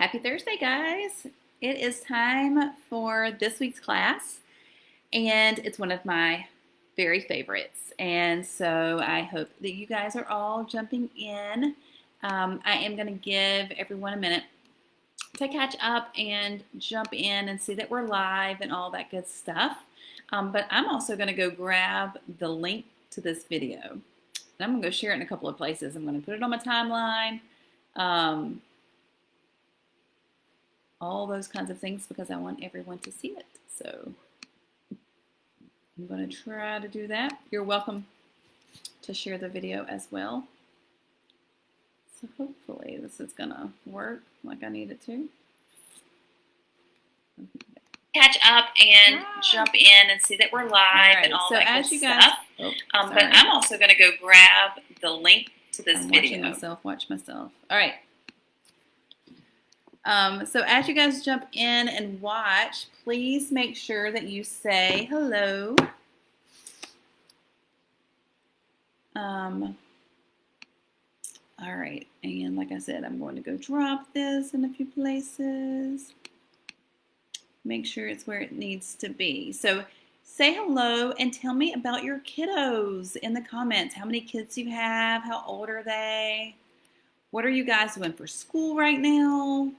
Happy Thursday, guys. It is time for this week's class, and it's one of my very favorites. And so I hope that you guys are all jumping in. I am going to give everyone a minute to catch up and jump in and see that we're live and all that good stuff. But I'm also going to go grab the link to this video. And I'm going to go share it in a couple of places. I'm going to put it on my timeline. All those kinds of things because I want everyone to see it. So I'm going to try to do that. You're welcome to share the video as well. So hopefully this is going to work like I need it to. Catch up and jump in and see that we're live and all that good stuff. But I'm also going to go grab the link to this video. Watch myself. All right. So as you guys jump in and watch, please make sure that you say hello. All right, and like I said, I'm going to go drop this in a few places. Make sure it's where it needs to be. So say hello and tell me about your kiddos in the comments. How many kids do you have? How old are they? What are you guys doing for school right now?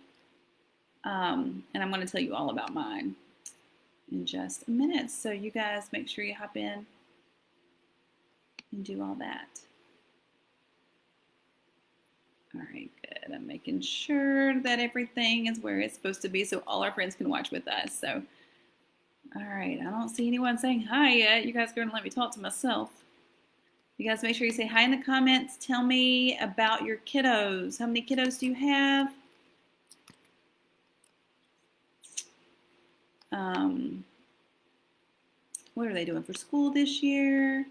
And I'm going to tell you all about mine in just a minute. So you guys make sure you hop in and do all that. All right, good. I'm making sure that everything is where it's supposed to be so all our friends can watch with us. So, all right, I don't see anyone saying hi yet. You guys are going to let me talk to myself. You guys make sure you say hi in the comments. Tell me about your kiddos. How many kiddos do you have? What are they doing for school this year?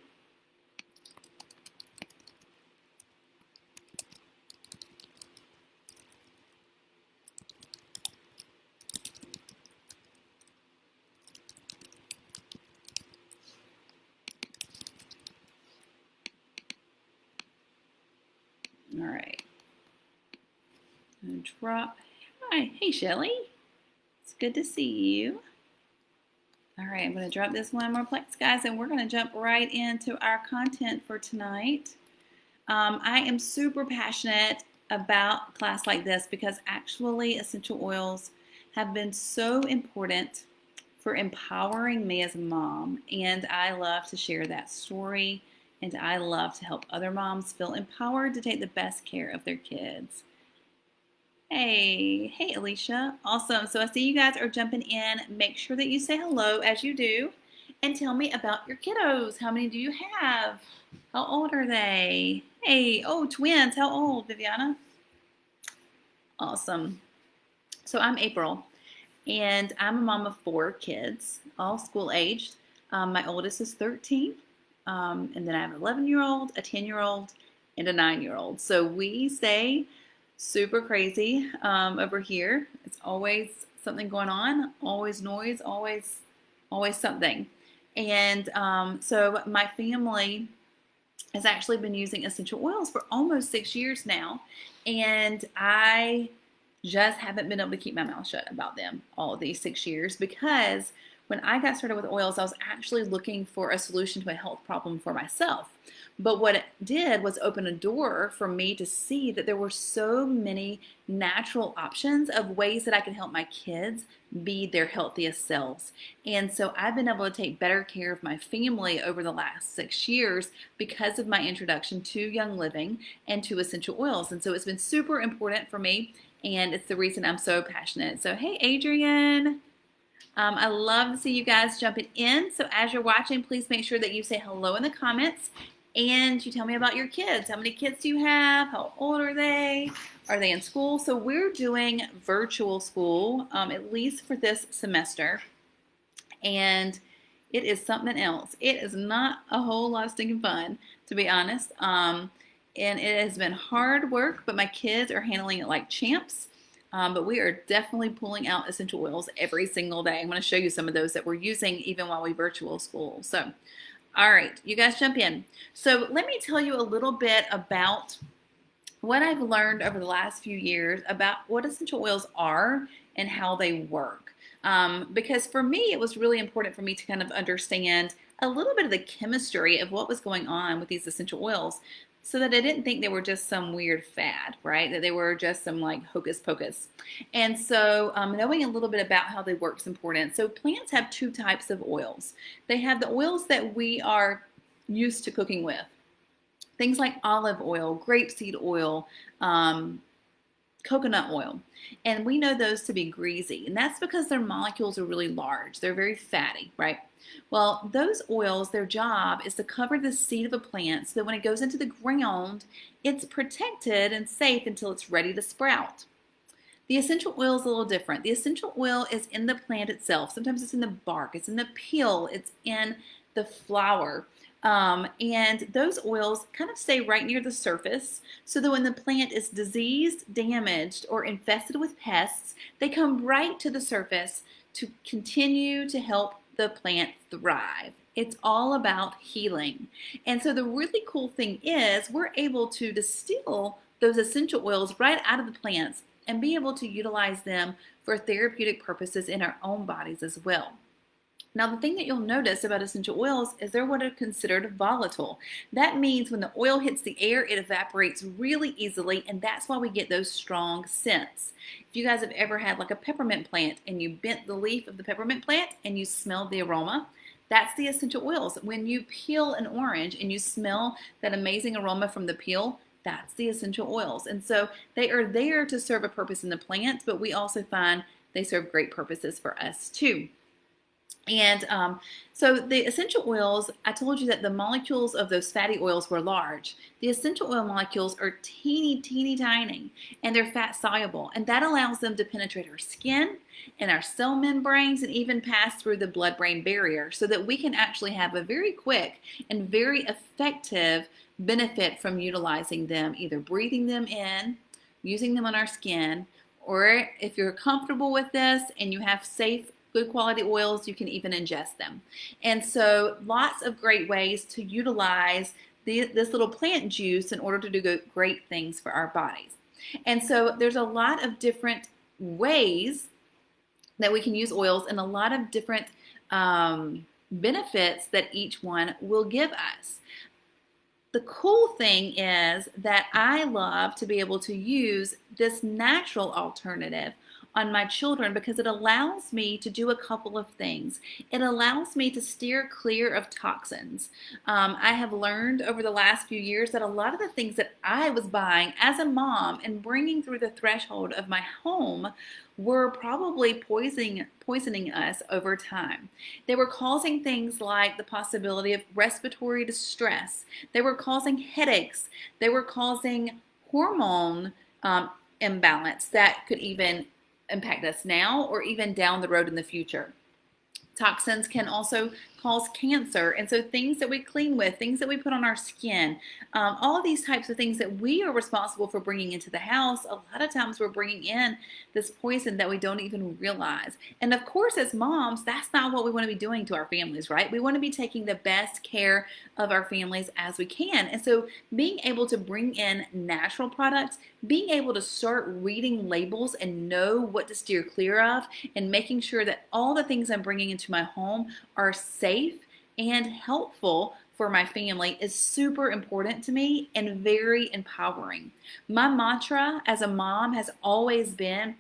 All right. I'm gonna drop. Hi, hey Shelly. It's good to see you. All right, I'm going to drop this one more place, guys, and we're going to jump right into our content for tonight. I am super passionate about a class like this because actually essential oils have been so important for empowering me as a mom, and I love to share that story, and I love to help other moms feel empowered to take the best care of their kids. Hey, Alicia. Awesome. So I see you guys are jumping in. Make sure that you say hello as you do and tell me about your kiddos. How many do you have? How old are they? Hey, oh, twins. How old, Viviana? Awesome. So I'm April, and I'm a mom of 4 kids, all school aged. My oldest is 13, and then I have an 11-year-old, a 10-year-old, and a 9-year-old. So we stay super crazy over here. It's always something going on, always noise, always something. And so my family has actually been using essential oils for almost 6 years now, and I just haven't been able to keep my mouth shut about them all of these 6 years because when I got started with oils, I was actually looking for a solution to a health problem for myself. But what it did was open a door for me to see that there were so many natural options of ways that I could help my kids be their healthiest selves. And so I've been able to take better care of my family over the last 6 years because of my introduction to Young Living and to essential oils. And so it's been super important for me, and it's the reason I'm so passionate. So hey, Adrian. I love to see you guys jumping in. So as you're watching, please make sure that you say hello in the comments and you tell me about your kids. How many kids do you have? How old are they? Are they in school? So we're doing virtual school, at least for this semester. And it is something else. It is not a whole lot of stinking fun, to be honest. And it has been hard work, but my kids are handling it like champs. But we are definitely pulling out essential oils every single day. I'm going to show you some of those that we're using even while we virtual school. So, all right, you guys jump in. So let me tell you a little bit about what I've learned over the last few years about what essential oils are and how they work. Because for me, it was really important for me to kind of understand a little bit of the chemistry of what was going on with these essential oils so that I didn't think they were just some weird fad, right? That they were just some like hocus pocus. And so knowing a little bit about how they work is important. So plants have two types of oils. They have the oils that we are used to cooking with. Things like olive oil, grapeseed oil, coconut oil. And we know those to be greasy. And that's because their molecules are really large. They're very fatty, right? Well, those oils, their job is to cover the seed of a plant so that when it goes into the ground, it's protected and safe until it's ready to sprout. The essential oil is a little different. The essential oil is in the plant itself. Sometimes it's in the bark, it's in the peel, it's in the flower. And those oils kind of stay right near the surface so that when the plant is diseased, damaged, or infested with pests, they come right to the surface to continue to help the plant thrive. It's all about healing. And so the really cool thing is we're able to distill those essential oils right out of the plants and be able to utilize them for therapeutic purposes in our own bodies as well. Now, the thing that you'll notice about essential oils is they're what are considered volatile. That means when the oil hits the air, it evaporates really easily, and that's why we get those strong scents. If you guys have ever had like a peppermint plant and you bent the leaf of the peppermint plant and you smelled the aroma, that's the essential oils. When you peel an orange and you smell that amazing aroma from the peel, that's the essential oils. And so they are there to serve a purpose in the plant, but we also find they serve great purposes for us too. And so the essential oils, I told you that the molecules of those fatty oils were large. The essential oil molecules are teeny, teeny tiny, and they're fat soluble. And that allows them to penetrate our skin and our cell membranes and even pass through the blood-brain barrier so that we can actually have a very quick and very effective benefit from utilizing them, either breathing them in, using them on our skin, or if you're comfortable with this and you have safe good quality oils, you can even ingest them. And so lots of great ways to utilize this little plant juice in order to do great things for our bodies. And so there's a lot of different ways that we can use oils and a lot of different benefits that each one will give us. The cool thing is that I love to be able to use this natural alternative on my children because it allows me to do a couple of things. It allows me to steer clear of toxins. I have learned over the last few years that a lot of the things that I was buying as a mom and bringing through the threshold of my home were probably poisoning us over time. They were causing things like the possibility of respiratory distress. They were causing headaches. They were causing hormone imbalance that could even impact us now or even down the road in the future. Toxins can also cause cancer. And so things that we clean with, things that we put on our skin, all of these types of things that we are responsible for bringing into the house, a lot of times we're bringing in this poison that we don't even realize. And of course, as moms, that's not what we want to be doing to our families, right? We want to be taking the best care of our families as we can. And so being able to bring in natural products, being able to start reading labels and know what to steer clear of, and making sure that all the things I'm bringing into my home are safe and helpful for my family is super important to me and very empowering. My mantra as a mom has always been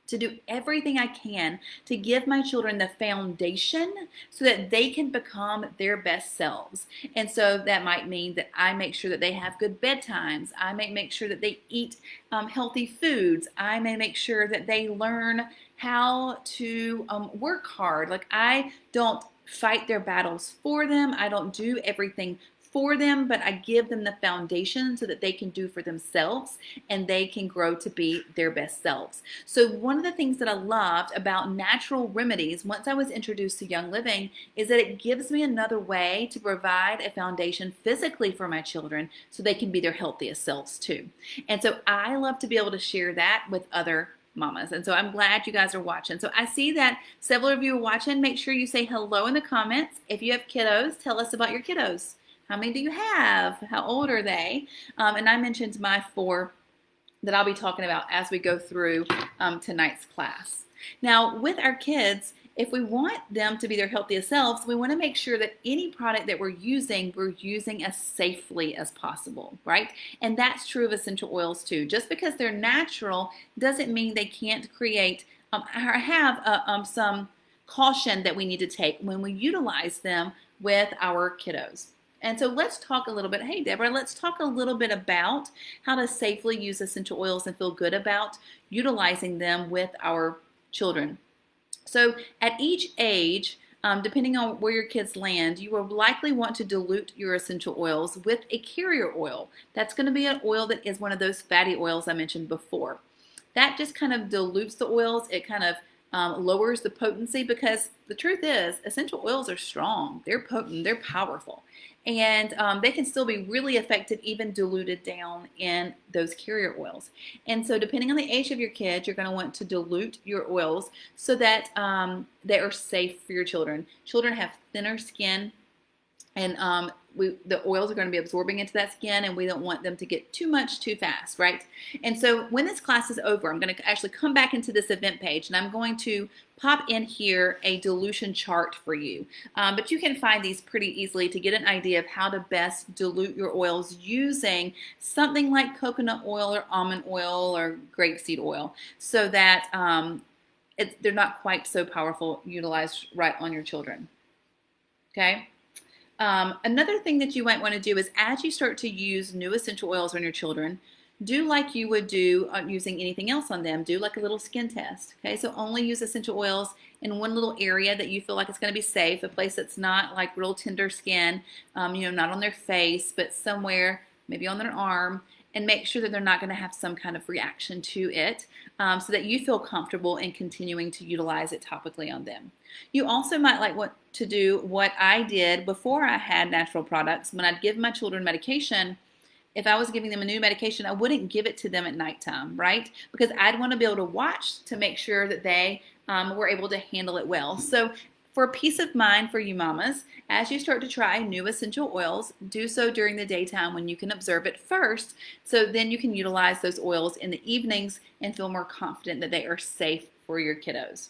to do everything I can to give my children the foundation so that they can become their best selves. And so that might mean that I make sure that they have good bedtimes. I may make sure that they eat healthy foods. I may make sure that they learn how to work hard. Like I don't fight their battles for them. I don't do everything for them, but I give them the foundation so that they can do for themselves and they can grow to be their best selves. So one of the things that I loved about natural remedies once I was introduced to Young Living is that it gives me another way to provide a foundation physically for my children so they can be their healthiest selves too. And so I love to be able to share that with other mamas. And so I'm glad you guys are watching. So I see that several of you are watching. Make sure you say hello in the comments. If you have kiddos, tell us about your kiddos. How many do you have? How old are they? And I mentioned my 4 that I'll be talking about as we go through tonight's class. Now, with our kids, if we want them to be their healthiest selves, we want to make sure that any product that we're using as safely as possible, right? And that's true of essential oils too. Just because they're natural doesn't mean they can't create or have some caution that we need to take when we utilize them with our kiddos. And so let's talk a little bit. Hey, Deborah, let's talk a little bit about how to safely use essential oils and feel good about utilizing them with our children. So at each age, depending on where your kids land, you will likely want to dilute your essential oils with a carrier oil. That's going to be an oil that is one of those fatty oils I mentioned before. That just kind of dilutes the oils. It kind of lowers the potency, because the truth is essential oils are strong. They're potent. They're powerful. And they can still be really effective even diluted down in those carrier oils. And so depending on the age of your kids, you're going to want to dilute your oils so that they are safe for your children. Children have thinner skin, and the oils are going to be absorbing into that skin, and we don't want them to get too much too fast, right? And so when this class is over, I'm going to actually come back into this event page, and I'm going to pop in here a dilution chart for you. But you can find these pretty easily to get an idea of how to best dilute your oils using something like coconut oil or almond oil or grapeseed oil, so that they're not quite so powerful utilized right on your children. Okay? Another thing that you might want to do is, as you start to use new essential oils on your children, do like you would do using anything else on them. Do like a little skin test. Okay, so only use essential oils in one little area that you feel like it's going to be safe, a place that's not like real tender skin, not on their face, but somewhere, maybe on their arm, and make sure that they're not going to have some kind of reaction to it, so that you feel comfortable in continuing to utilize it topically on them. You also might like want to do what I did before I had natural products. When I'd give my children medication, if I was giving them a new medication, I wouldn't give it to them at nighttime, right? Because I'd want to be able to watch to make sure that they were able to handle it well. So for peace of mind for you mamas, as you start to try new essential oils, do so during the daytime when you can observe it first, so then you can utilize those oils in the evenings and feel more confident that they are safe for your kiddos.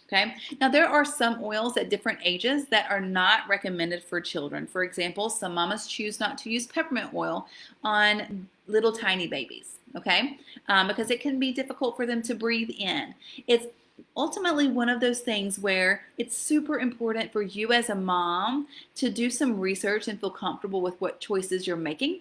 Okay, now there are some oils at different ages that are not recommended for children. For example, some mamas choose not to use peppermint oil on little tiny babies, okay, because it can be difficult for them to breathe in. It's ultimately one of those things where it's super important for you as a mom to do some research and feel comfortable with what choices you're making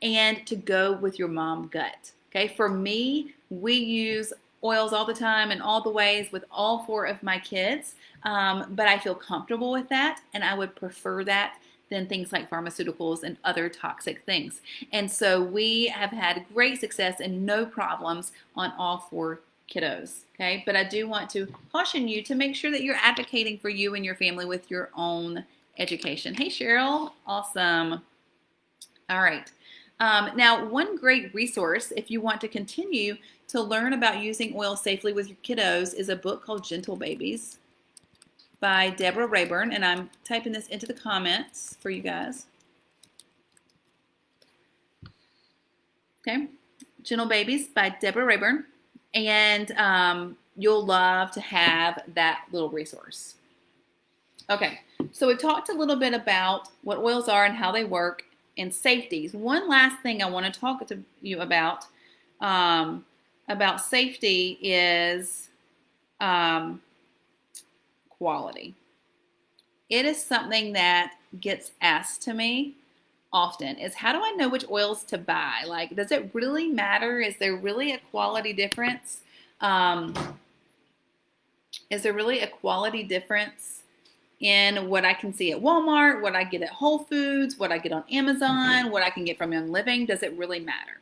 and to go with your mom gut. Okay, for me, we use oils all the time and all the ways with all 4 of my kids, but I feel comfortable with that, and I would prefer that than things like pharmaceuticals and other toxic things. And so we have had great success and no problems on all 4 kiddos. Okay, but I do want to caution you to make sure that you're advocating for you and your family with your own education. Hey, Cheryl, awesome. All right. Now, one great resource if you want to continue to learn about using oil safely with your kiddos is a book called Gentle Babies by Deborah Rayburn, and I'm typing this into the comments for you guys. Okay, Gentle Babies by Deborah Rayburn, and you'll love to have that little resource. Okay, so we talked a little bit about what oils are and how they work and safeties. One last thing I want to talk to you about safety is quality. It is something that gets asked to me often, is how do I know which oils to buy? Like, does it really matter? Is there really a quality difference? Is there really a quality difference in what I can see at Walmart, what I get at Whole Foods, what I get on Amazon, what I can get from Young Living? Does it really matter?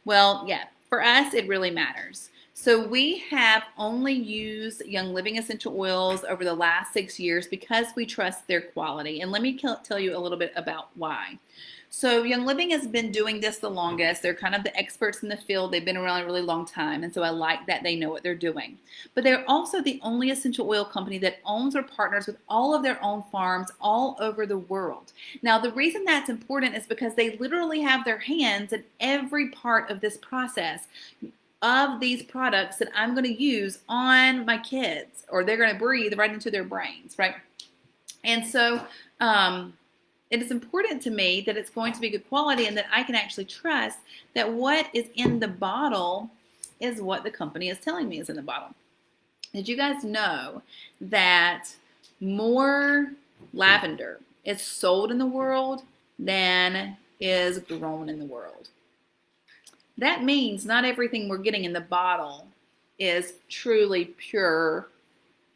Well, yeah, for us, it really matters. So we have only used Young Living essential oils over the last 6 years because we trust their quality. And let me tell you a little bit about why. So Young Living has been doing this the longest. They're kind of the experts in the field. They've been around a really long time. And so I like that they know what they're doing. But they're also the only essential oil company that owns or partners with all of their own farms all over the world. Now, the reason that's important is because they literally have their hands in every part of this process of these products that I'm going to use on my kids, or they're going to breathe right into their brains, right? And so it is important to me that it's going to be good quality and that I can actually trust that what is in the bottle is what the company is telling me is in the bottle. Did you guys know that more lavender is sold in the world than is grown in the world? That means not everything we're getting in the bottle is truly pure,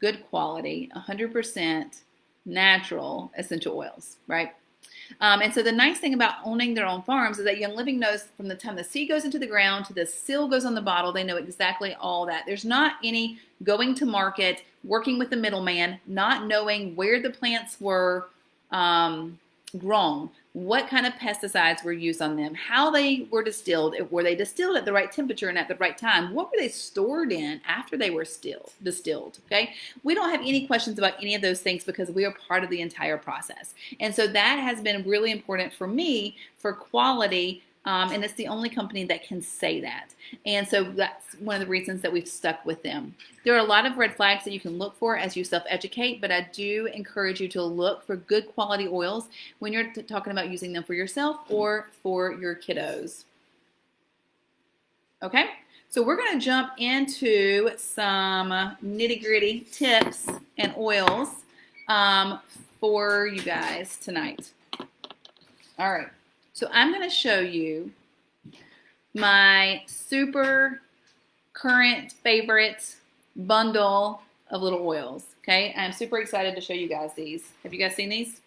good quality, 100% natural essential oils, right? And so the nice thing about owning their own farms is that Young Living knows from the time the seed goes into the ground to the seal goes on the bottle, they know exactly all that. There's not any going to market, working with the middleman, not knowing where the plants were grown, what kind of pesticides were used on them, how they were distilled, were they distilled at the right temperature and at the right time, what were they stored in after they were distilled, okay? We don't have any questions about any of those things because we are part of the entire process. And so that has been really important for me for quality. And it's the only company that can say that. And so that's one of the reasons that we've stuck with them. There are a lot of red flags that you can look for as you self-educate, but I do encourage you to look for good quality oils when you're talking about using them for yourself or for your kiddos. Okay, so we're going to jump into some nitty-gritty tips and oils for you guys tonight. All right. So I'm going to show you my super current favorite bundle of little oils. Okay, I'm super excited to show you guys these. Have you guys seen these?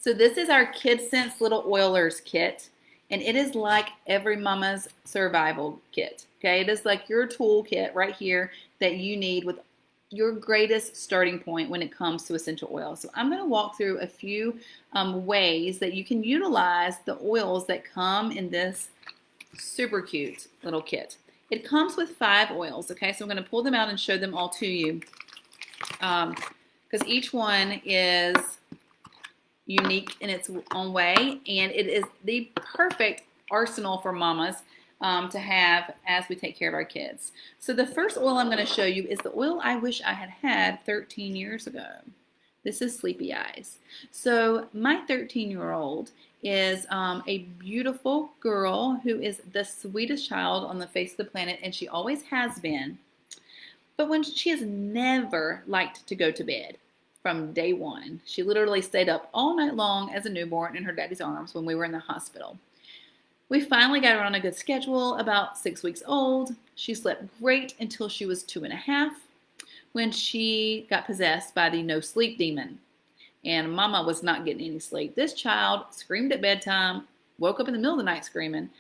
So this is our KidSense Little Oilers kit, and it is like every mama's survival kit. Okay, it is like your toolkit right here that you need with your greatest starting point when it comes to essential oils. So I'm going to walk through a few ways that you can utilize the oils that come in this super cute little kit. It comes with 5 oils, okay? So I'm going to pull them out and show them all to you because each one is unique in its own way, and it is the perfect arsenal for mamas to have as we take care of our kids. So the first oil I'm going to show you is the oil I wish I had had 13 years ago. This is Sleepy Eyes. So my 13-year-old is a beautiful girl who is the sweetest child on the face of the planet, and she always has been. But when she has never liked to go to bed from day one. She literally stayed up all night long as a newborn in her daddy's arms when we were in the hospital. We finally got her on a good schedule about 6 weeks old. She slept great until she was 2.5 when she got possessed by the no sleep demon. And mama was not getting any sleep. This child screamed at bedtime, woke up in the middle of the night screaming,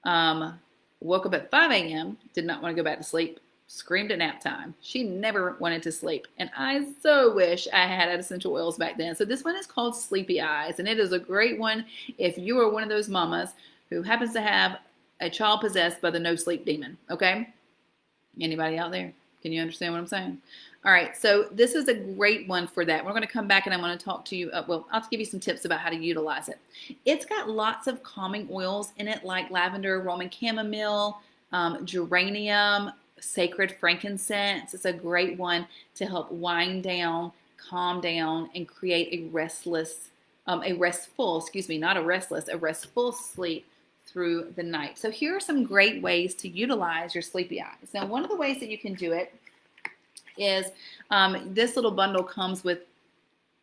woke up at 5 a.m., did not want to go back to sleep, screamed at nap time. She never wanted to sleep. And I so wish I had essential oils back then. So this one is called Sleepy Eyes, and it is a great one if you are one of those mamas who happens to have a child possessed by the no sleep demon, okay? Anybody out there? Can you understand what I'm saying? All right, so this is a great one for that. We're going to come back and I'm going to talk to you, I'll give you some tips about how to utilize it. It's got lots of calming oils in it like lavender, Roman chamomile, geranium, sacred frankincense. It's a great one to help wind down, calm down, and create a restful sleep through the night. So here are some great ways to utilize your Sleepy Eyes. Now, one of the ways that you can do it is this little bundle comes with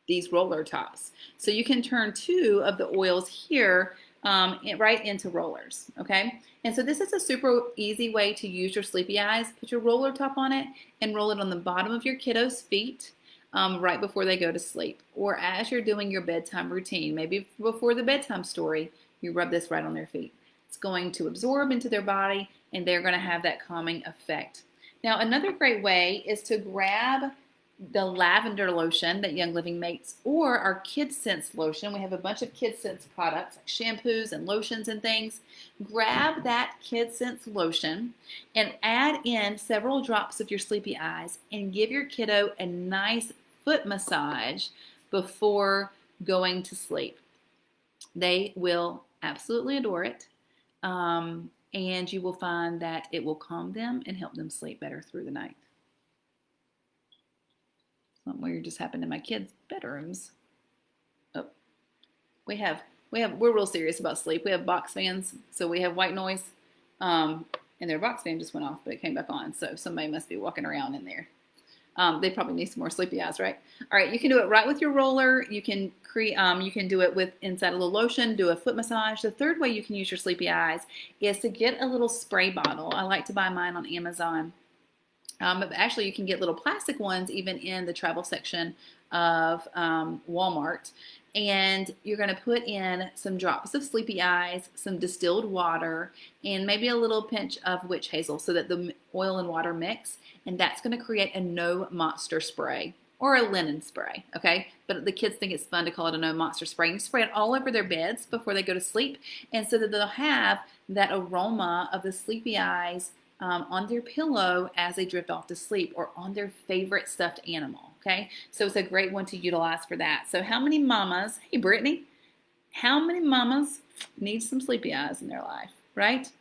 these roller tops. So you can turn 2 of the oils here right into rollers, okay? And so this is a super easy way to use your Sleepy Eyes. Put your roller top on it and roll it on the bottom of your kiddos' feet right before they go to sleep. Or as you're doing your bedtime routine, maybe before the bedtime story, you rub this right on their feet. It's going to absorb into their body and they're going to have that calming effect. Now, another great way is to grab the lavender lotion that Young Living makes or our Kid Sense lotion. We have a bunch of Kid Sense products like shampoos and lotions and things. Grab that Kid Sense lotion and add in several drops of your Sleepy Eyes and give your kiddo a nice foot massage before going to sleep. They will absolutely adore it. And you will find that it will calm them and help them sleep better through the night. Something weird just happened in my kids' bedrooms. Oh, we're real serious about sleep. We have box fans, so we have white noise, and their box fan just went off, but it came back on. So somebody must be walking around in there. They probably need some more Sleepy Eyes, right? All right, you can do it right with your roller. You can do it with inside a little lotion, do a foot massage. The third way you can use your Sleepy Eyes is to get a little spray bottle. I like to buy mine on Amazon. But actually, you can get little plastic ones even in the travel section of Walmart. And you're going to put in some drops of Sleepy Eyes, some distilled water, and maybe a little pinch of witch hazel so that the oil and water mix. And that's going to create a no monster spray or a linen spray, okay? But the kids think it's fun to call it a no monster spray. You spray it all over their beds before they go to sleep, and so that they'll have that aroma of the Sleepy Eyes on their pillow as they drift off to sleep or on their favorite stuffed animal, okay? So it's a great one to utilize for that. So how many mamas, hey Brittany, how many mamas need some Sleepy Eyes in their life, right?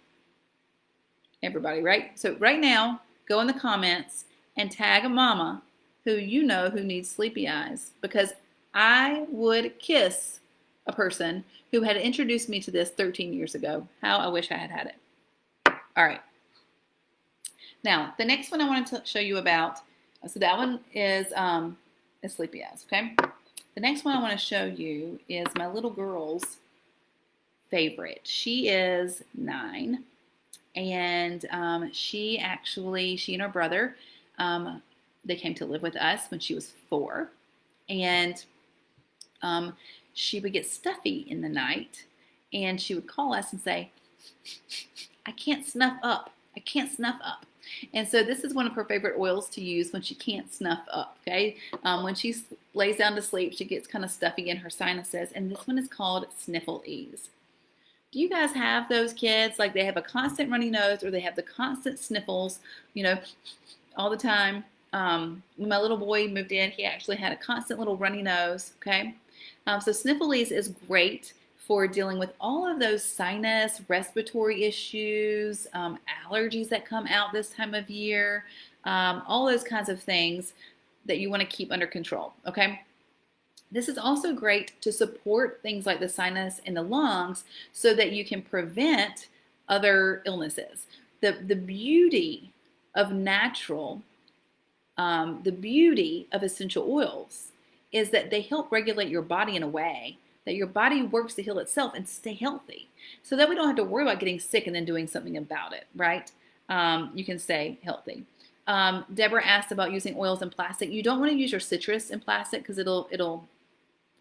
Everybody, right? So right now, go in the comments and tag a mama who you know who needs Sleepy Eyes, because I would kiss a person who had introduced me to this 13 years ago. How I wish I had had it. All right. Now, the next one I want to show you about, so that one is Sleepy Eyes, okay? The next one I want to show you is my little girl's favorite. She is 9, and she and her brother, they came to live with us when she was 4, and she would get stuffy in the night, and she would call us and say, I can't snuff up. I can't snuff up. And so this is one of her favorite oils to use when she can't snuff up, okay? When she lays down to sleep, she gets kind of stuffy in her sinuses, and this one is called Sniffle Ease. Do you guys have those kids? Like they have a constant runny nose or they have the constant sniffles, all the time. When my little boy moved in, he actually had a constant little runny nose, okay? So Sniffle Ease is great for dealing with all of those sinus, respiratory issues, allergies that come out this time of year, all those kinds of things that you want to keep under control, okay? This is also great to support things like the sinus and the lungs so that you can prevent other illnesses. The beauty of the beauty of essential oils is that they help regulate your body in a way that your body works to heal itself and stay healthy, so that we don't have to worry about getting sick and then doing something about it, right? You can stay healthy. Deborah asked about using oils in plastic. You don't want to use your citrus in plastic because it'll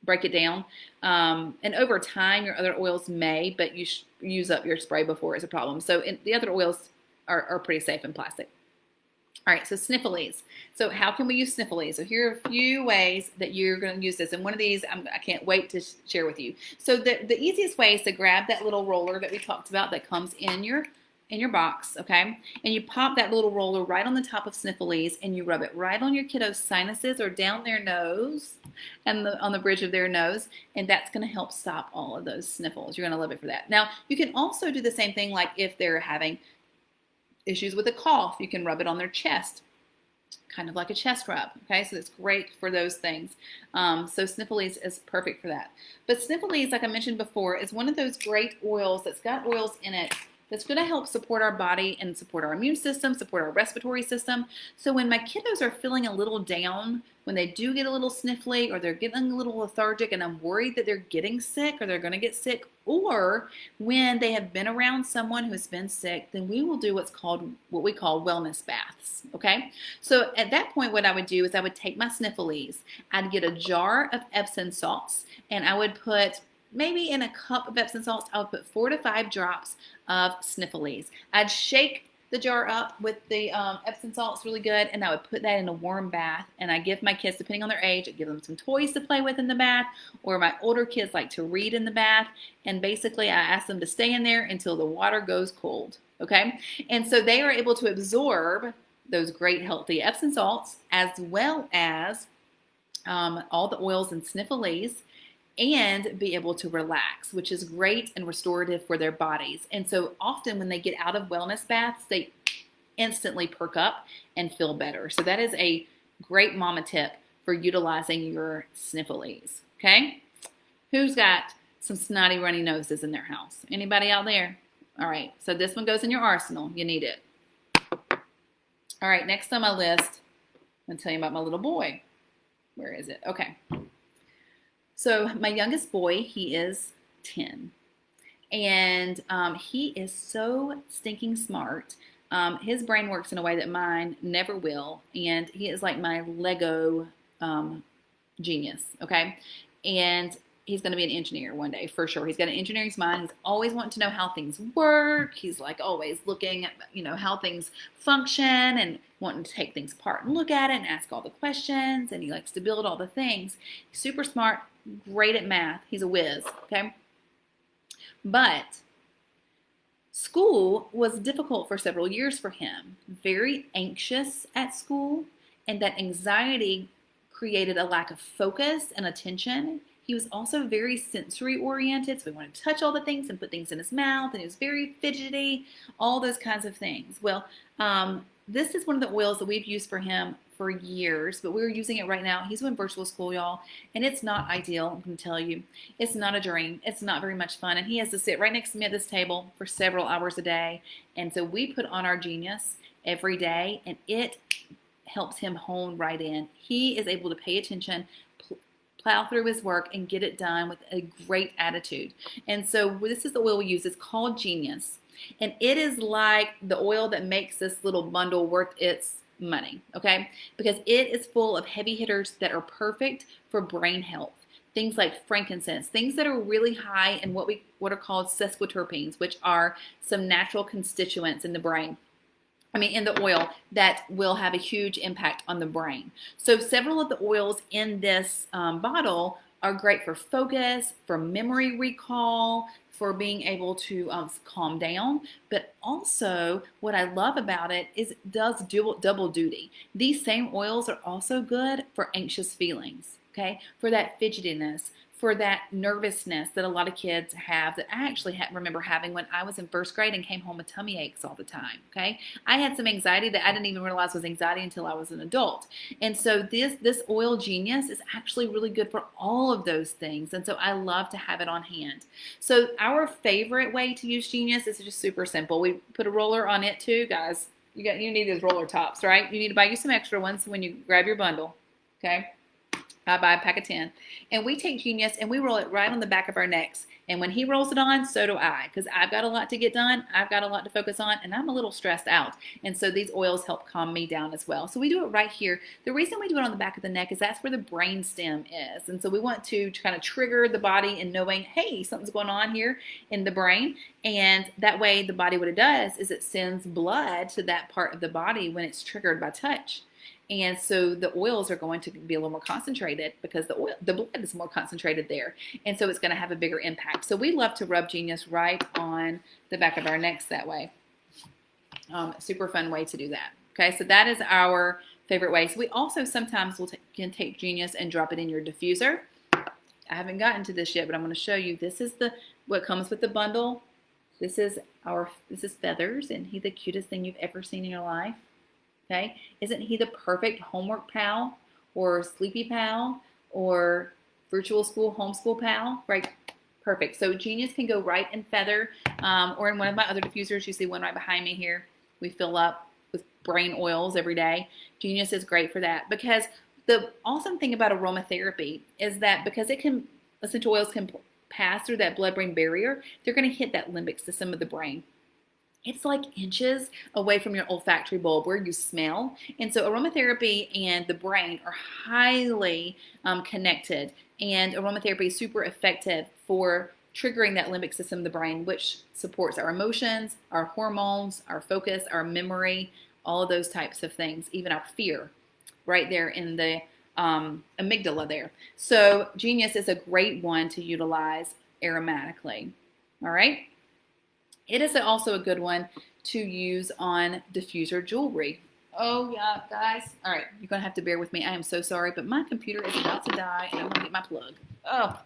break it down. And over time, your other oils may, but you use up your spray before it's a problem. So the other oils are pretty safe in plastic. All right, so Sniffle Ease. So how can we use Sniffle Ease? So here are a few ways that you're going to use this. And one of these, I can't wait to share with you. So the easiest way is to grab that little roller that we talked about that comes in your box, okay? And you pop that little roller right on the top of Sniffle Ease and you rub it right on your kiddo's sinuses or down their nose and on the bridge of their nose. And that's going to help stop all of those sniffles. You're going to love it for that. Now, you can also do the same thing like if they're having issues with a cough, you can rub it on their chest, kind of like a chest rub, okay? So it's great for those things. So Sniffle Ease is perfect for that. But Sniffle Ease, like I mentioned before, is one of those great oils that's got oils in it that's going to help support our body and support our immune system, support our respiratory system. So when my kiddos are feeling a little down, when they do get a little sniffly or they're getting a little lethargic and I'm worried that they're getting sick or they're going to get sick, or when they have been around someone who's been sick, then we will do what we call wellness baths, okay? So at that point, what I would do is I would take my Sniffle Ease, I'd get a jar of Epsom salts, and I would put maybe in a cup of Epsom salts, I would put 4 to 5 drops of Sniffle Ease. I'd shake the jar up with the Epsom salts really good, and I would put that in a warm bath. And I give my kids, depending on their age, I give them some toys to play with in the bath, or my older kids like to read in the bath. And basically, I ask them to stay in there until the water goes cold. Okay, and so they are able to absorb those great healthy Epsom salts, as well as all the oils and sniffles, and be able to relax, which is great and restorative for their bodies. And so often when they get out of wellness baths, they instantly perk up and feel better. So that is a great mama tip for utilizing your sniffles. Okay, who's got some snotty runny noses in their house? Anybody out there? All right, so this one goes in your arsenal. You need it. All right, next on my list, I'm going to tell you about my little boy. Where is it? Okay. So my youngest boy, he is 10. And he is so stinking smart. His brain works in a way that mine never will. And he is like my Lego genius, okay? And he's going to be an engineer one day, for sure. He's got an engineering's mind. He's always wanting to know how things work. He's like always looking at, how things function and wanting to take things apart and look at it and ask all the questions. And he likes to build all the things. He's super smart, great at math. He's a whiz, okay? But school was difficult for several years for him. Very anxious at school, and that anxiety created a lack of focus and attention. He was also very sensory oriented, so he wanted to touch all the things and put things in his mouth, and he was very fidgety, all those kinds of things. Well, this is one of the oils that we've used for him for years, but we're using it right now. He's in virtual school, y'all, and it's not ideal. I'm going to tell you, it's not a dream. It's not very much fun, and he has to sit right next to me at this table for several hours a day, and so we put on our Genius every day, and it helps him hone right in. He is able to pay attention, plow through his work, and get it done with a great attitude. And so this is the oil we use. It's called Genius. And it is like the oil that makes this little bundle worth its money, okay? Because it is full of heavy hitters that are perfect for brain health. Things like frankincense, things that are really high in what are called sesquiterpenes, which are some natural constituents in the brain. In the oil that will have a huge impact on the brain. So several of the oils in this bottle are great for focus, for memory recall, for being able to calm down. But also what I love about it is it does double duty. These same oils are also good for anxious feelings, okay? For that fidgetiness, for that nervousness that a lot of kids have, that I actually remember having when I was in first grade and came home with tummy aches all the time, okay? I had some anxiety that I didn't even realize was anxiety until I was an adult. And so this oil Genius is actually really good for all of those things. And so I love to have it on hand. So our favorite way to use Genius is just super simple. We put a roller on it too, guys. You need those roller tops, right? You need to buy you some extra ones when you grab your bundle, okay? I buy a pack of 10. And we take Genius and we roll it right on the back of our necks. And when he rolls it on, so do I. Because I've got a lot to get done. I've got a lot to focus on. And I'm a little stressed out. And so these oils help calm me down as well. So we do it right here. The reason we do it on the back of the neck is that's where the brain stem is. And so we want to kind of trigger the body in knowing, hey, something's going on here in the brain. And that way the body, what it does is it sends blood to that part of the body when it's triggered by touch. And so the oils are going to be a little more concentrated because the blood is more concentrated there. And so it's going to have a bigger impact. So we love to rub Genius right on the back of our necks that way. Super fun way to do that. Okay, so that is our favorite way. So we also sometimes can take Genius and drop it in your diffuser. I haven't gotten to this yet, but I'm going to show you. This is what comes with the bundle. This is Feathers. Isn't he the cutest thing you've ever seen in your life? Okay, isn't he the perfect homework pal or sleepy pal or virtual school homeschool pal? Right, perfect. So Genius can go right in Feather or in one of my other diffusers. You see one right behind me here. We fill up with brain oils every day. Genius is great for that because the awesome thing about aromatherapy is that because essential oils can pass through that blood-brain barrier, they're going to hit that limbic system of the brain. It's like inches away from your olfactory bulb where you smell. And so aromatherapy and the brain are highly connected. And aromatherapy is super effective for triggering that limbic system of the brain, which supports our emotions, our hormones, our focus, our memory, all of those types of things, even our fear, right there in the amygdala there. So Genius is a great one to utilize aromatically. All right. It is also a good one to use on diffuser jewelry. Oh yeah, guys. All right, you're gonna have to bear with me. I am so sorry, but my computer is about to die, and I'm gonna get my plug. Oh,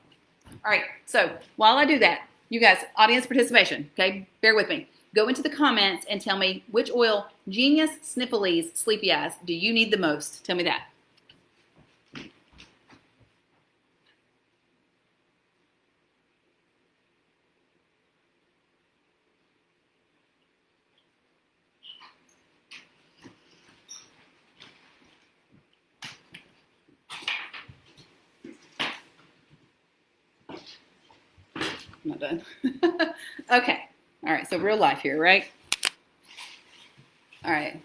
all right. So while I do that, you guys, audience participation. Okay, bear with me. Go into the comments and tell me which oil, Genius, Sniffles, Sleepy Eyes, do you need the most? Tell me that. I'm not done. Okay. All right. So real life here, right? All right.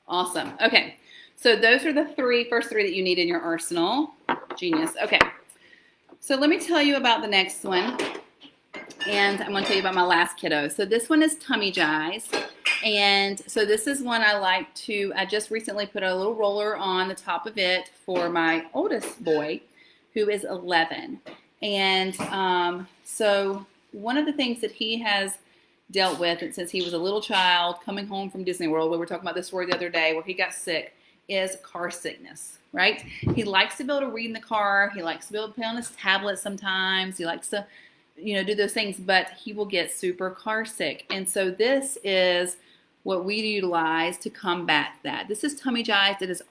Awesome. Okay. So those are the first three that you need in your arsenal. Genius. Okay. So let me tell you about the next one. And I'm going to tell you about my last kiddo. So this one is Tummy Jize. And so this is one I just recently put a little roller on the top of it for my oldest boy, who is 11. And so one of the things that he has dealt with, and since he was a little child coming home from Disney World, we were talking about this story the other day where he got sick, is car sickness, right? He likes to be able to read in the car. He likes to be able to play on his tablet sometimes. He likes to, do those things, but he will get super car sick. And so this is what we utilize to combat that. This is Tummy Jize. It is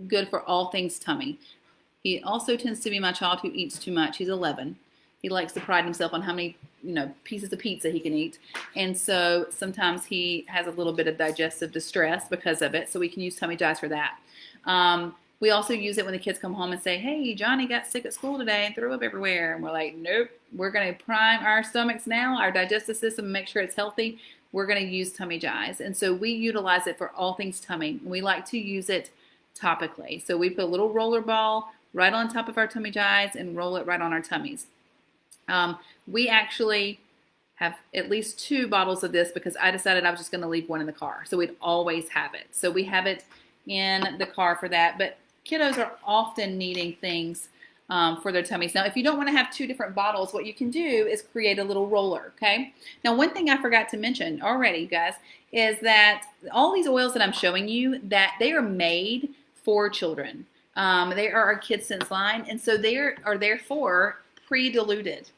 good for all things tummy. He also tends to be my child who eats too much. He's 11. He likes to pride himself on how many, pieces of pizza he can eat. And so sometimes he has a little bit of digestive distress because of it. So we can use Tummy Jize for that. We also use it when the kids come home and say, hey, Johnny got sick at school today and threw up everywhere. And we're like, nope, we're going to prime our stomachs now, our digestive system, and make sure it's healthy. We're going to use Tummy Jize. And so we utilize it for all things tummy. We like to use it topically. So we put a little roller ball right on top of our Tummy Jize and roll it right on our tummies. We actually have at least 2 bottles of this because I decided I was just going to leave one in the car. So we'd always have it. So we have it in the car for that. But kiddos are often needing things for their tummies. Now, if you don't want to have 2 different bottles, what you can do is create a little roller, okay? Now, one thing I forgot to mention already, you guys, is that all these oils that I'm showing you, that they are made for children. They are our Kids Sense line, and so they are therefore pre-diluted.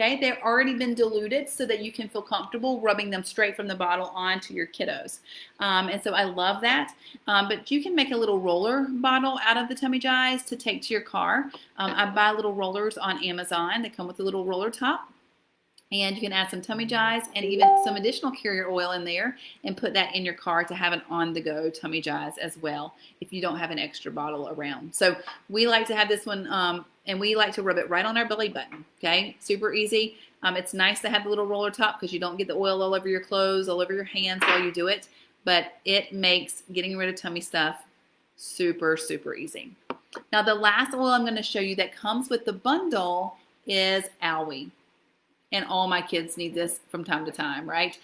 Okay, they've already been diluted so that you can feel comfortable rubbing them straight from the bottle onto your kiddos. And so I love that. But you can make a little roller bottle out of the Tummy Jize to take to your car. I buy little rollers on Amazon. They come with a little roller top. And you can add some Tummy Jize and even some additional carrier oil in there and put that in your car to have an on-the-go Tummy Jize as well if you don't have an extra bottle around. So we like to have this one, and we like to rub it right on our belly button, okay? Super easy. It's nice to have the little roller top because you don't get the oil all over your clothes, all over your hands while you do it, but it makes getting rid of tummy stuff super, super easy. Now, the last oil I'm going to show you that comes with the bundle is Owie. And all my kids need this from time to time, right?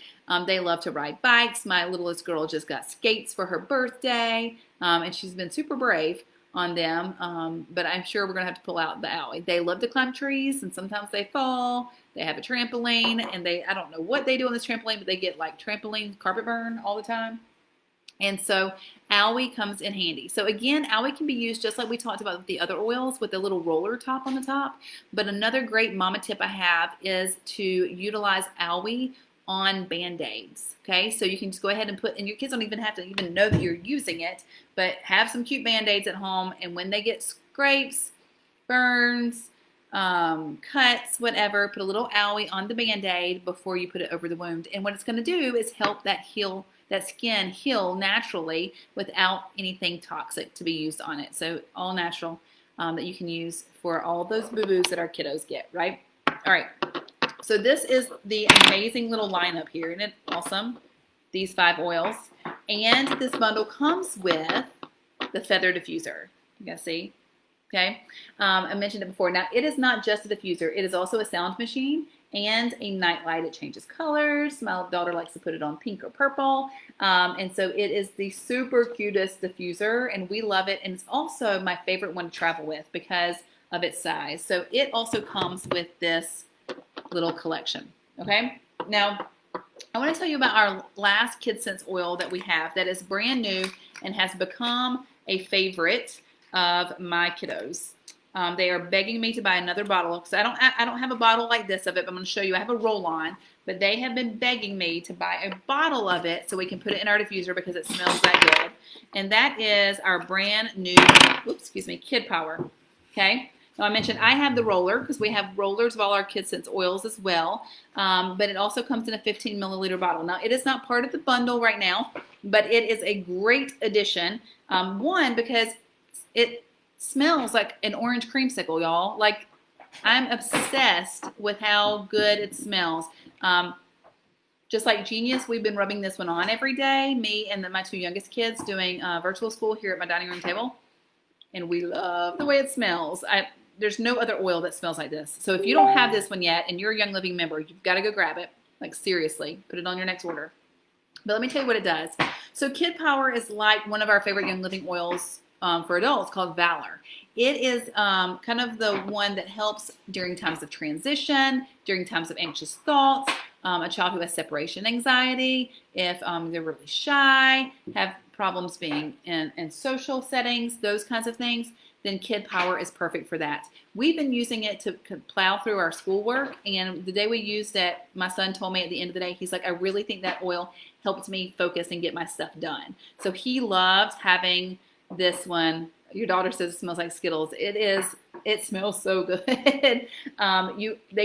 They love to ride bikes. My littlest girl just got skates for her birthday, and she's been super brave on them, but I'm sure we're going to have to pull out the Owie. They love to climb trees, and sometimes they fall. They have a trampoline, and I don't know what they do on this trampoline, but they get like trampoline carpet burn all the time. And so Owie comes in handy. So again, Owie can be used just like we talked about with the other oils with the little roller top on the top. But another great mama tip I have is to utilize Owie on Band-Aids. Okay, so you can just go ahead and and your kids don't even have to even know that you're using it, but have some cute Band-Aids at home. And when they get scrapes, burns, cuts, whatever, put a little Owie on the Band-Aid before you put it over the wound. And what it's going to do is help that skin heal naturally without anything toxic to be used on it. So all natural that you can use for all those boo-boos that our kiddos get, right? All right. So this is the amazing little lineup here. Isn't it awesome? These 5 oils. And this bundle comes with the feather diffuser. You guys see? Okay, I mentioned it before. Now, it is not just a diffuser. It is also a sound machine and a night light. It changes colors. My daughter likes to put it on pink or purple. And so it is the super cutest diffuser, and we love it. And it's also my favorite one to travel with because of its size. So it also comes with this little collection. Okay, now I want to tell you about our last KidSense oil that we have that is brand new and has become a favorite of my kiddos. They are begging me to buy another bottle because I don't have a bottle like this of it, but I'm going to show you. I have a roll-on, but they have been begging me to buy a bottle of it so we can put it in our diffuser because it smells that good. And that is our brand new, Kid Power. Okay. Now I mentioned I have the roller because we have rollers of all our KidSense oils as well, but it also comes in a 15 milliliter bottle. Now it is not part of the bundle right now, but it is a great addition. One, because it smells like an orange creamsicle, y'all. Like, I'm obsessed with how good it smells. Just like Genius, we've been rubbing this one on every day, me and my two youngest kids doing virtual school here at my dining room table, and we love the way it smells. There's no other oil that smells like this. So if you don't have this one yet and you're a Young Living member, you've got to go grab it. Like, seriously, put it on your next order. But let me tell you what it does. So Kid Power is like one of our favorite Young Living oils for adults called Valor. It is kind of the one that helps during times of transition, during times of anxious thoughts, a child who has separation anxiety, if they're really shy, have problems being in social settings, those kinds of things, then Kid Power is perfect for that. We've been using it to plow through our schoolwork, and the day we used it, my son told me at the end of the day, he's like, I really think that oil helped me focus and get my stuff done. So he loved having this one. Your daughter says it smells like Skittles. It smells so good. They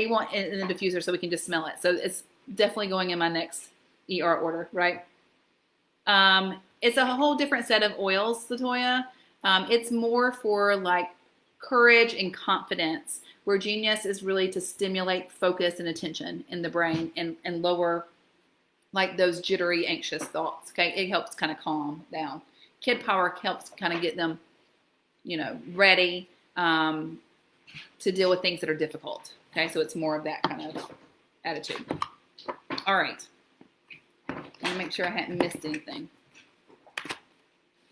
want it in the diffuser so we can just smell it. So it's definitely going in my next ER order, right? It's a whole different set of oils, Latoya. It's more for like courage and confidence, where Genius is really to stimulate focus and attention in the brain and lower like those jittery, anxious thoughts. Okay, it helps kind of calm down. Kid Power helps kind of get them, ready to deal with things that are difficult. Okay, so it's more of that kind of attitude. All right, let me make sure I hadn't missed anything.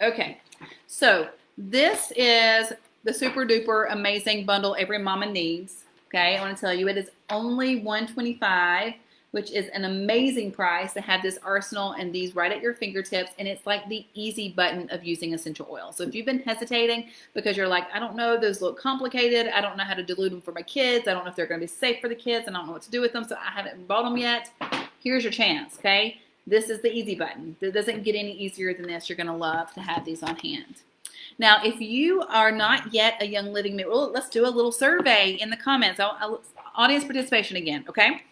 Okay, so this is the super duper amazing bundle every mama needs. Okay, I want to tell you it is only $125, which is an amazing price to have this arsenal and these right at your fingertips. And it's like the easy button of using essential oil. So if you've been hesitating because you're like, I don't know, those look complicated. I don't know how to dilute them for my kids. I don't know if they're going to be safe for the kids. I don't know what to do with them, so I haven't bought them yet. Here's your chance, okay? This is the easy button. It doesn't get any easier than this. You're going to love to have these on hand. Now, if you are not yet a Young Living member, let's do a little survey in the comments. Audience participation again, okay?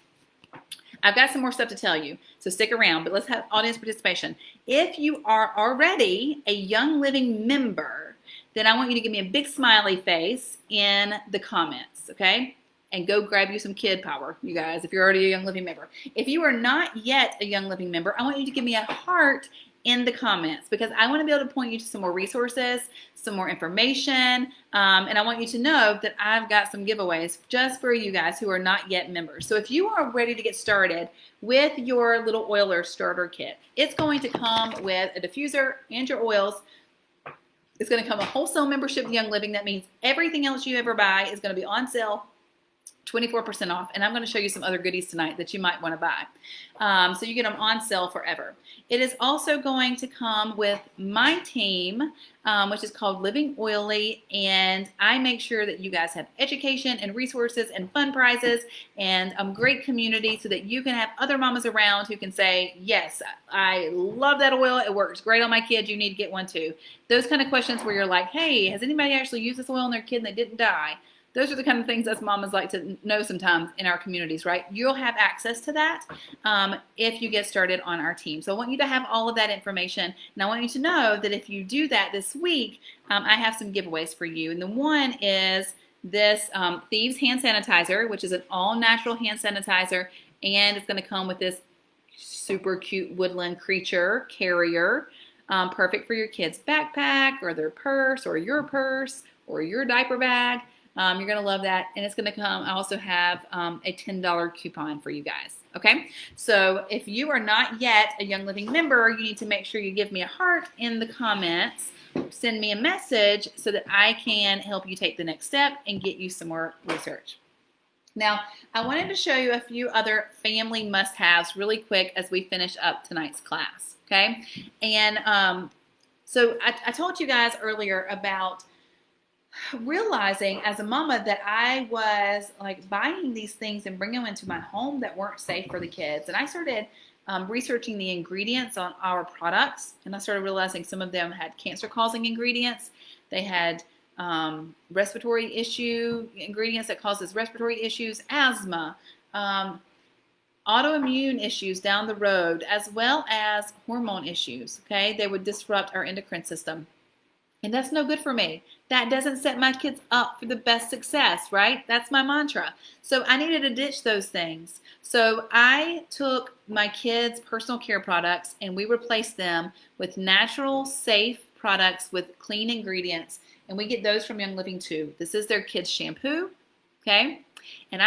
I've got some more stuff to tell you, so stick around, but let's have audience participation. If you are already a Young Living member, then I want you to give me a big smiley face in the comments, okay? And go grab you some Kid Power, you guys, if you're already a Young Living member. If you are not yet a Young Living member, I want you to give me a heart in the comments, because I want to be able to point you to some more resources, some more information, and I want you to know that I've got some giveaways just for you guys who are not yet members. So if you are ready to get started with your little oiler starter kit, it's going to come with a diffuser and your oils. It's going to come a wholesale membership to Young Living. That means everything else you ever buy is going to be on sale, 24% off, and I'm going to show you some other goodies tonight that you might want to buy. So you get them on sale forever. It is also going to come with my team, which is called Living Oily, and I make sure that you guys have education and resources and fun prizes and great community so that you can have other mamas around who can say, yes, I love that oil. It works great on my kids. You need to get one too. Those kind of questions where you're like, hey, has anybody actually used this oil on their kid and they didn't die? Those are the kind of things us mamas like to know sometimes in our communities, right? You'll have access to that if you get started on our team. So I want you to have all of that information, and I want you to know that if you do that this week, I have some giveaways for you. And the one is this Thieves hand sanitizer, which is an all-natural hand sanitizer, and it's going to come with this super cute woodland creature carrier, perfect for your kid's backpack or their purse or your purse, or your diaper bag. You're going to love that. And it's going to come, I also have a $10 coupon for you guys. Okay, so if you are not yet a Young Living member, you need to make sure you give me a heart in the comments. Send me a message so that I can help you take the next step and get you some more research. Now, I wanted to show you a few other family must-haves really quick as we finish up tonight's class, okay? And so I told you guys earlier about realizing as a mama that I was like buying these things and bringing them into my home that weren't safe for the kids. And I started researching the ingredients on our products, and I started realizing some of them had cancer-causing ingredients. They had respiratory issue ingredients that causes respiratory issues, asthma, autoimmune issues down the road, as well as hormone issues. Okay, they would disrupt our endocrine system. And that's no good for me. That doesn't set my kids up for the best success, right? That's my mantra. So I needed to ditch those things. So I took my kids' personal care products and we replaced them with natural, safe products with clean ingredients. And we get those from Young Living too. This is their kids' shampoo, okay? And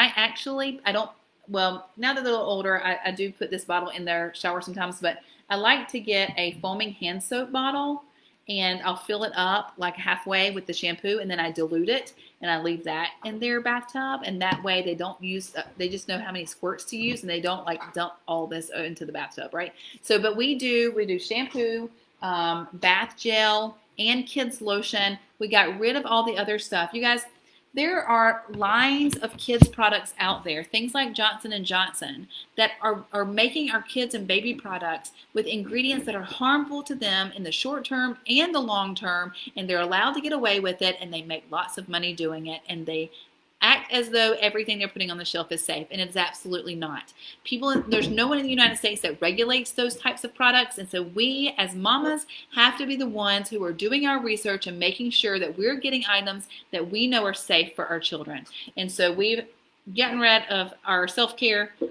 well, now that they're a little older, I do put this bottle in their shower sometimes, but I like to get a foaming hand soap bottle, and I'll fill it up like halfway with the shampoo, and then I dilute it, and I leave that in their bathtub, and that way they don't use, they just know how many squirts to use, and they don't like dump all this into the bathtub, right? So, but we do shampoo, bath gel, and kids lotion. We got rid of all the other stuff. You guys, there are lines of kids products out there, things like Johnson & Johnson, that are making our kids and baby products with ingredients that are harmful to them in the short term and the long term, and they're allowed to get away with it, and they make lots of money doing it, and they act as though everything they're putting on the shelf is safe, and it's absolutely not. There's no one in the United States that regulates those types of products, and so we as mamas have to be the ones who are doing our research and making sure that we're getting items that we know are safe for our children. And so we've gotten rid of our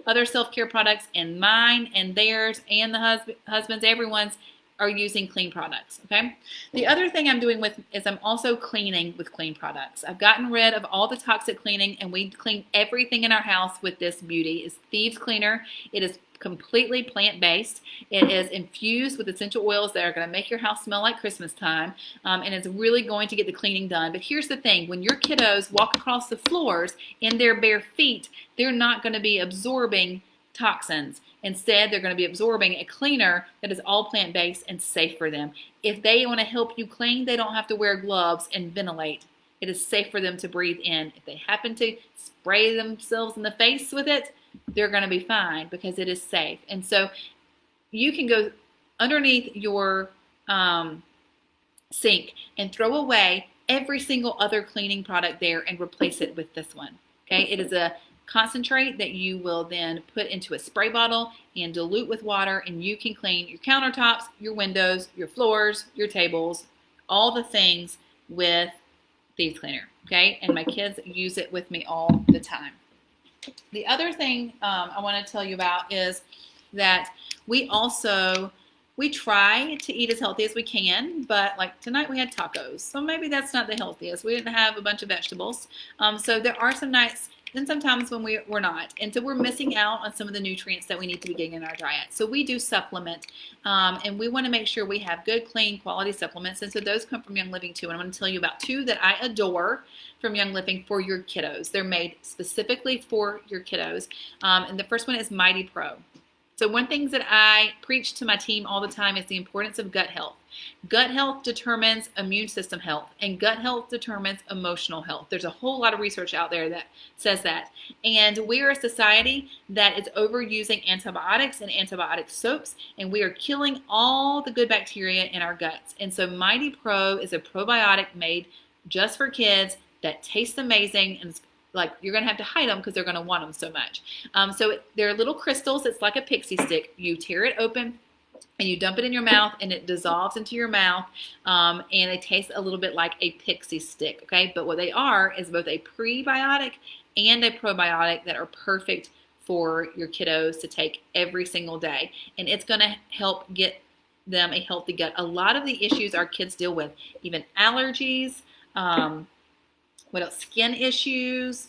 other self-care products, and mine and theirs and the husband's, everyone's are using clean products, okay? The other thing I'm doing is I'm also cleaning with clean products. I've gotten rid of all the toxic cleaning, and we clean everything in our house with this beauty. It's Thieves Cleaner. It is completely plant-based. It is infused with essential oils that are going to make your house smell like Christmas time, and it's really going to get the cleaning done. But here's the thing. When your kiddos walk across the floors in their bare feet, they're not going to be absorbing toxins. Instead, they're going to be absorbing a cleaner that is all plant-based and safe for them. If they want to help you clean, they don't have to wear gloves and ventilate. It is safe for them to breathe in. If they happen to spray themselves in the face with it, they're going to be fine because it is safe. And so you can go underneath your sink and throw away every single other cleaning product there and replace it with this one. Okay, it is a concentrate that you will then put into a spray bottle and dilute with water, and you can clean your countertops, your windows, your floors, your tables, all the things with Thieves Cleaner, okay? And my kids use it with me all the time. The other thing I want to tell you about is that we try to eat as healthy as we can, but like tonight we had tacos, so maybe that's not the healthiest. We didn't have a bunch of vegetables. So there are some nights and sometimes when we're not. And so we're missing out on some of the nutrients that we need to be getting in our diet. So we do supplement, and we want to make sure we have good, clean, quality supplements. And so those come from Young Living too. And I'm going to tell you about two that I adore from Young Living for your kiddos. They're made specifically for your kiddos. And the first one is Mighty Pro. So one thing that I preach to my team all the time is the importance of gut health. Gut health determines immune system health, and gut health determines emotional health. There's a whole lot of research out there that says that. And we are a society that is overusing antibiotics and antibiotic soaps, and we are killing all the good bacteria in our guts. And so Mighty Pro is a probiotic made just for kids that tastes amazing, and it's like you're going to have to hide them because they're going to want them so much. So they're little crystals. It's like a pixie stick. You tear it open and you dump it in your mouth, and it dissolves into your mouth, and they taste a little bit like a pixie stick, okay? But what they are is both a prebiotic and a probiotic that are perfect for your kiddos to take every single day. And it's going to help get them a healthy gut. A lot of the issues our kids deal with, even allergies, What else? Skin issues,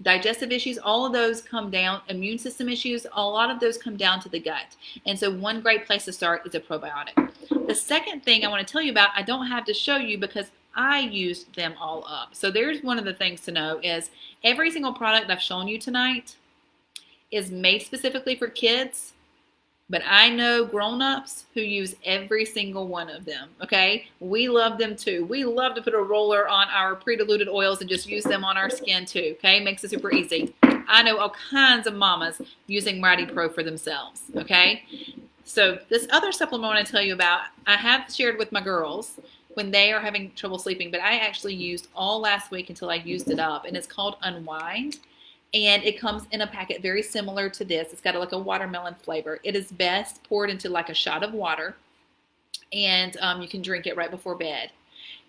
digestive issues, all of those come down, immune system issues, a lot of those come down to the gut. And so one great place to start is a probiotic. The second thing I want to tell you about, I don't have to show you because I used them all up. So there's one of the things to know is every single product I've shown you tonight is made specifically for kids, but I know grown-ups who use every single one of them, okay? We love them too. We love to put a roller on our pre-diluted oils and just use them on our skin too, okay? Makes it super easy. I know all kinds of mamas using Mighty Pro for themselves, okay? So this other supplement I want to tell you about, I have shared with my girls when they are having trouble sleeping, but I actually used all last week until I used it up, and it's called Unwind. And it comes in a packet very similar to this. It's got like a watermelon flavor. It is best poured into like a shot of water, and you can drink it right before bed.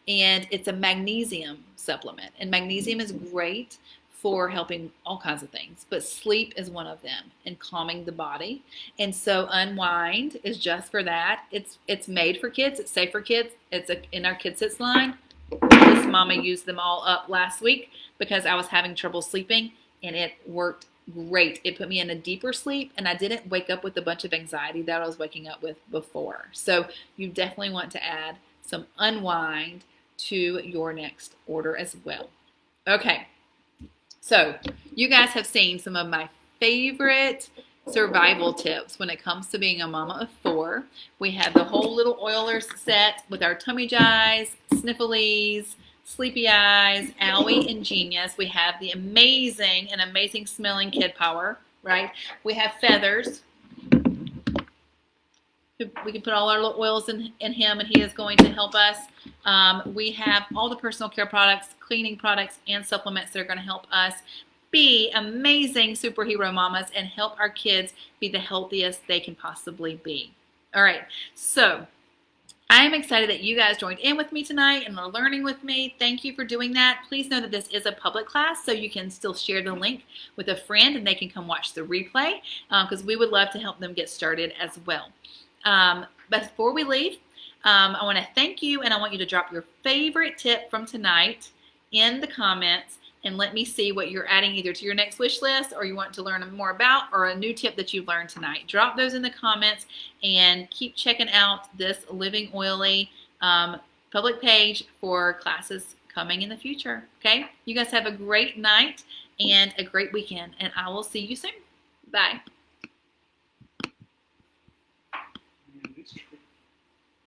And it's a magnesium supplement, and magnesium is great for helping all kinds of things, but sleep is one of them, and calming the body. And so Unwind is just for that. It's made for kids. It's safe for kids. It's in our Kids Hits line. This mama used them all up last week because I was having trouble sleeping, and it worked great. It put me in a deeper sleep, and I didn't wake up with a bunch of anxiety that I was waking up with before. So you definitely want to add some Unwind to your next order as well. Okay, so you guys have seen some of my favorite survival tips when it comes to being a mama of 4. We have the whole little oilers set with our tummy jies, snifflies, sleepy eyes, Owie, and Genius. We have the amazing smelling Kid Power, right? We have Feathers. We can put all our little oils in him, and he is going to help us. We have all the personal care products, cleaning products, and supplements that are going to help us be amazing superhero mamas and help our kids be the healthiest they can possibly be. All right, so I'm excited that you guys joined in with me tonight and are learning with me. Thank you for doing that. Please know that this is a public class, so you can still share the link with a friend and they can come watch the replay because we would love to help them get started as well. But before we leave, I want to thank you, and I want you to drop your favorite tip from tonight in the comments and let me see what you're adding either to your next wish list or you want to learn more about, or a new tip that you learned tonight. Drop those in the comments and keep checking out this Living Oily public page for classes coming in the future. Okay? You guys have a great night and a great weekend, and I will see you soon. Bye.